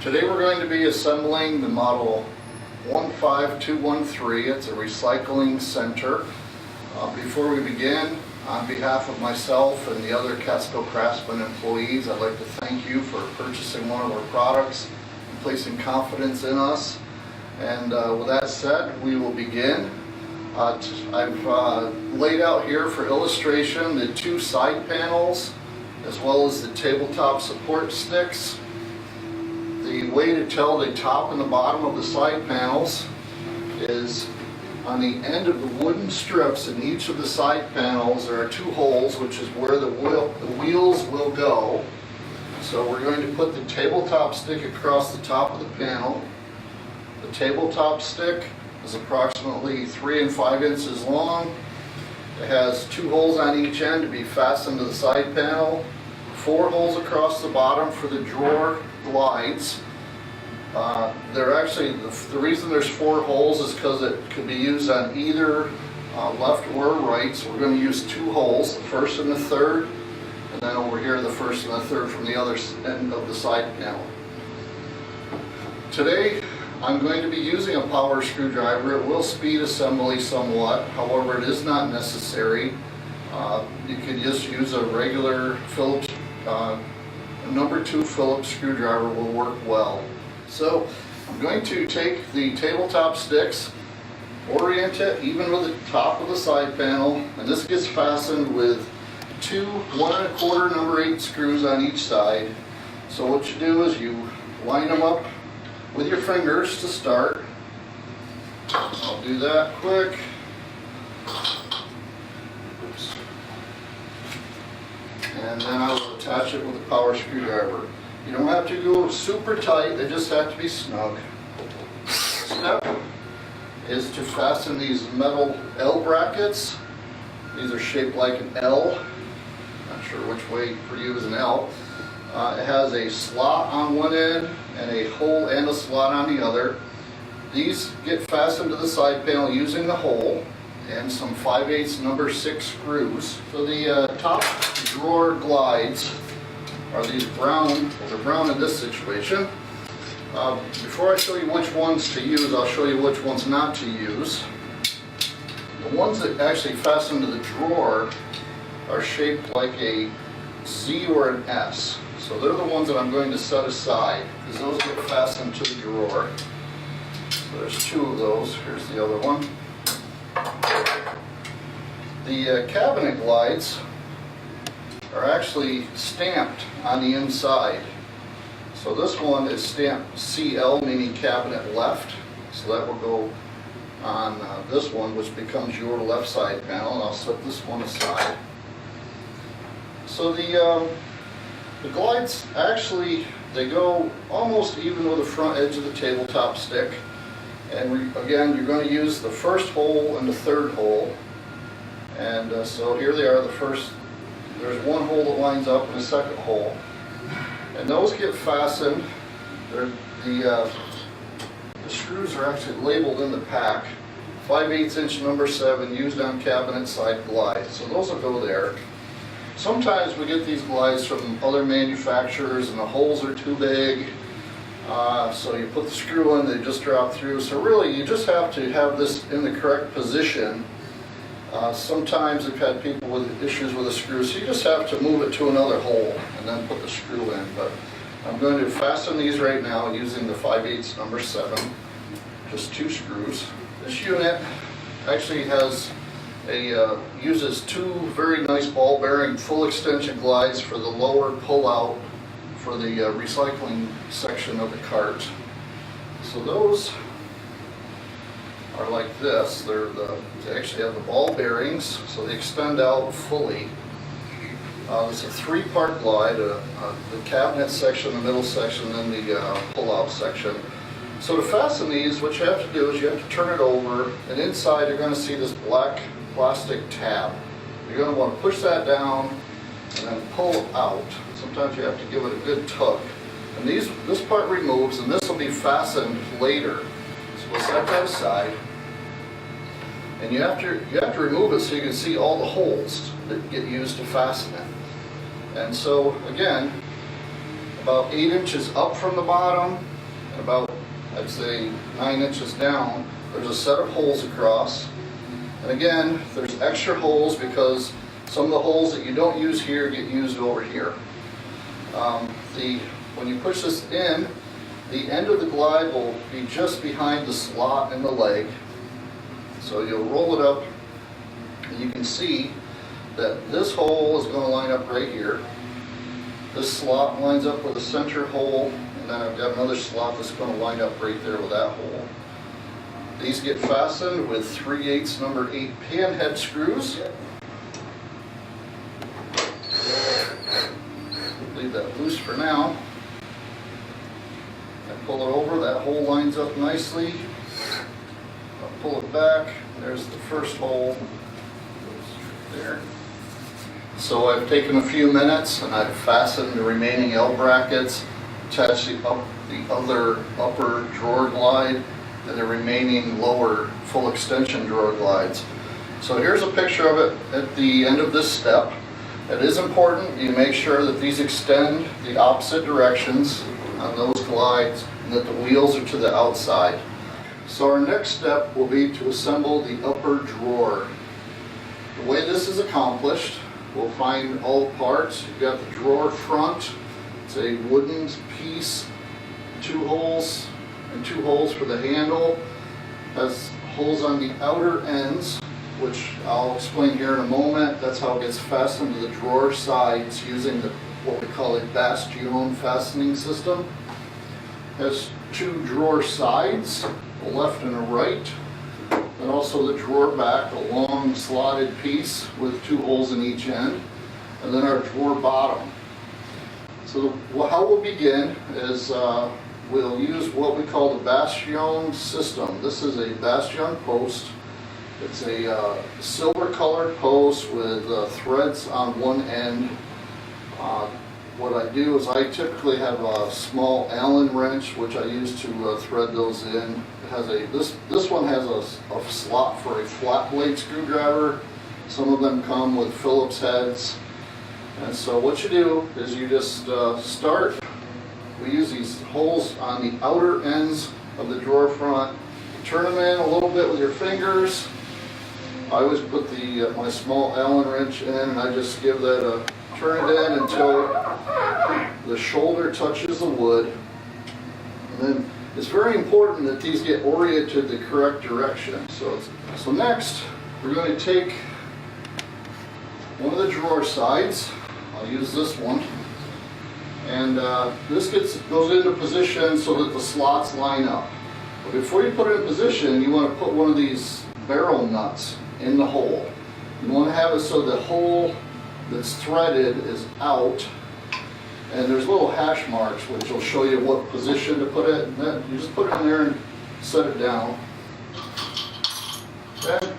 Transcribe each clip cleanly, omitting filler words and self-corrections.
Today we're going to be assembling the model 15213. It's a recycling center. Before we begin, on behalf of myself and the other Catskill Craftsman employees, I'd like to thank you for purchasing one of our products and placing confidence in us. And with that said, we will begin. I've laid out here for illustration the two side panels as well as the tabletop support sticks. The way to tell the top and the bottom of the side panels is on the end of the wooden strips in each of the side panels there are two holes, which is where the wheels will go. So we're going to put the tabletop stick across the top of the panel. The tabletop stick is approximately 3 and 5 inches long. It has 2 holes on each end to be fastened to the side panel, 4 holes across the bottom for the drawer glides. They're actually, the reason there's 4 holes is because it could be used on either left or right. So we're going to use 2 holes, the first and the third, and then over here the first and the third from the other end of the side panel. Today I'm going to be using a power screwdriver. It will speed assembly somewhat, however it is not necessary. You could just use a regular Phillips, number 2 Phillips screwdriver will work well. So I'm going to take the tabletop sticks, orient it even with the top of the side panel, and this gets fastened with 2 1 1/4 number 8 screws on each side. So what you do is you line them up with your fingers to start. I'll do that quick. Oops. And then I will attach it with a power screwdriver. You don't have to go super tight, they just have to be snug. Step is to fasten these metal L brackets. These are shaped like an L. Not sure which way for you is an L. It has a slot on one end and a hole and a slot on the other. These get fastened to the side panel using the hole and some 5/8 number 6 screws. So the top drawer glides are these brown, well they're brown in this situation. Before I show you which ones to use, I'll show you which ones not to use. The ones that actually fasten to the drawer are shaped like a Z or an S. So they're the ones that I'm going to set aside, because those get fastened to the drawer. So there's 2 of those. Here's the other one. The cabinet glides are actually stamped on the inside. So this one is stamped CL, meaning cabinet left. So that will go on this one, which becomes your left side panel. And I'll set this one aside. So the glides actually, they go almost even with the front edge of the tabletop stick. And again, you're going to use the first hole and the third hole. And so here they are, the first, there's 1 hole that lines up and a second hole. And those get fastened. The screws are actually labeled in the pack. 5/8 inch number 7 used on cabinet side glides. So those will go there. Sometimes we get these glides from other manufacturers and the holes are too big. So you put the screw in, they just drop through. So really you just have to have this in the correct position. Sometimes I've had people with issues with the screw, so you just have to move it to another hole and then put the screw in. But I'm going to fasten these right now using the 5/8 number 7, just 2 screws. This unit actually has uses 2 very nice ball bearing full extension glides for the lower pull out for the recycling section of the cart. So those are like this. They actually have the ball bearings, so they extend out fully. It's a 3-part glide, the cabinet section, the middle section, and then the pull-out section. So to fasten these, what you have to do is you have to turn it over, and inside you're going to see this black plastic tab. You're going to want to push that down and then pull out. Sometimes you have to give it a good tug. And this part removes, and this will be fastened later. So we'll set that aside. And you have to remove it so you can see all the holes that get used to fasten it. And so again, about 8 inches up from the bottom about, I'd say, 9 inches down. There's a set of holes across. And again, there's extra holes because some of the holes that you don't use here get used over here. When you push this in, the end of the glide will be just behind the slot in the leg. So you'll roll it up, and you can see that this hole is going to line up right here. This slot lines up with the center hole, and then I've got another slot that's going to line up right there with that hole. These get fastened with 3/8 number 8 pan head screws. Leave that loose for now. I pull it over, that hole lines up nicely. I'll pull it back, there's the first hole, there. So I've taken a few minutes and I've fastened the remaining L brackets, attached the other upper drawer glide, and the remaining lower full extension drawer glides. So here's a picture of it at the end of this step. It is important you make sure that these extend the opposite directions on those glides and that the wheels are to the outside. So our next step will be to assemble the upper drawer. The way this is accomplished, we'll find all parts. You've got the drawer front. It's a wooden piece, 2 holes and 2 holes for the handle. Has holes on the outer ends, which I'll explain here in a moment. That's how it gets fastened to the drawer sides using what we call a bastion fastening system. Has 2 drawer sides, a left and a right, and also the drawer back, a long slotted piece with 2 holes in each end, and then our drawer bottom. So how we'll begin is we'll use what we call the bastion system. This is a bastion post. It's a silver colored post with threads on one end. What I do is I typically have a small Allen wrench, which I use to thread those in. It has this one has a slot for a flat blade screwdriver. Some of them come with Phillips heads. And so what you do is you just start. We use these holes on the outer ends of the drawer front. Turn them in a little bit with your fingers. I always put my small Allen wrench in, and I just give that a turn it in until the shoulder touches the wood. And then it's very important that these get oriented the correct direction. So next, we're going to take one of the drawer sides. I'll use this one. And this goes into position so that the slots line up. But before you put it in position, you want to put one of these barrel nuts in the hole. You want to have it so the hole that's threaded is out, and there's little hash marks which will show you what position to put it. And then you just put it in there and set it down. Okay.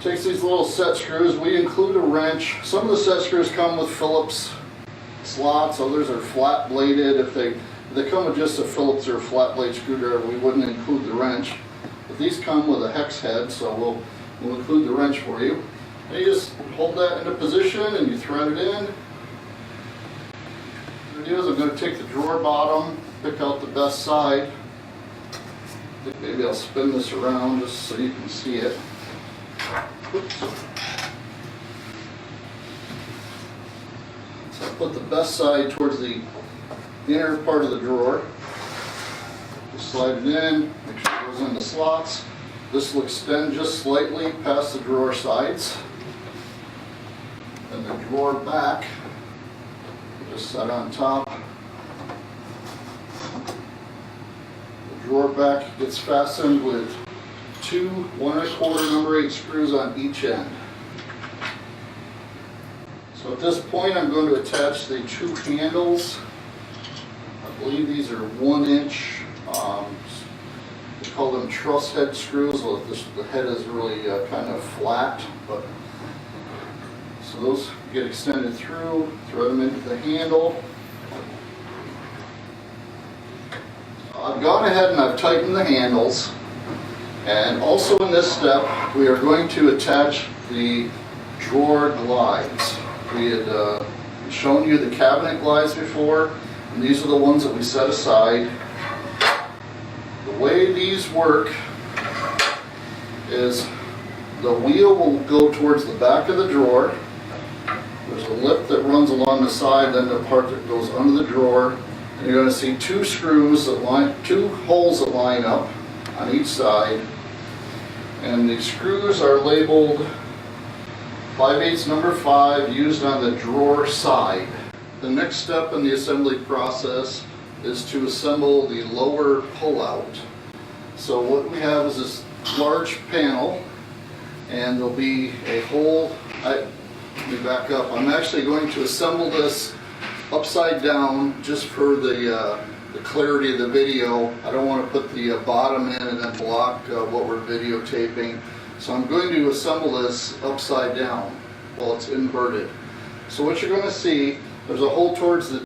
Takes these little set screws. We include a wrench. Some of the set screws come with Phillips slots, others are flat bladed. If they come with just a Phillips or a flat blade screwdriver, we wouldn't include the wrench. But these come with a hex head, so we'll include the wrench for you. And you just hold that into position and you thread it in. What I do is I'm going to take the drawer bottom, pick out the best side. I think maybe I'll spin this around just so you can see it. Oops. So I put the best side towards the inner part of the drawer. Just slide it in, make sure it goes in the slots. This will extend just slightly past the drawer sides. And the drawer back, just set on top. The drawer back gets fastened with 2 1 1/4 number 8 screws on each end. So at this point I'm going to attach the 2 handles. I believe these are 1 inch. We call them truss head screws. Well, the head is really kind of flat, but so those get extended through. Thread them into the handle. I've gone ahead and I've tightened the handles. And also in this step, we are going to attach the drawer glides. We had shown you the cabinet glides before, and these are the ones that we set aside. The way these work is the wheel will go towards the back of the drawer. There's a lip that runs along the side, then the part that goes under the drawer. And you're going to see two screws that line, two holes that line up on each side. And the screws are labeled 5/8 number 5, used on the drawer side. The next step in the assembly process is to assemble the lower pullout. So what we have is this large panel, and there'll be a hole. Let me back up. I'm actually going to assemble this upside down just for the clarity of the video. I don't want to put the bottom in and then block what we're videotaping. So I'm going to assemble this upside down while it's inverted. So what you're going to see, there's a hole towards the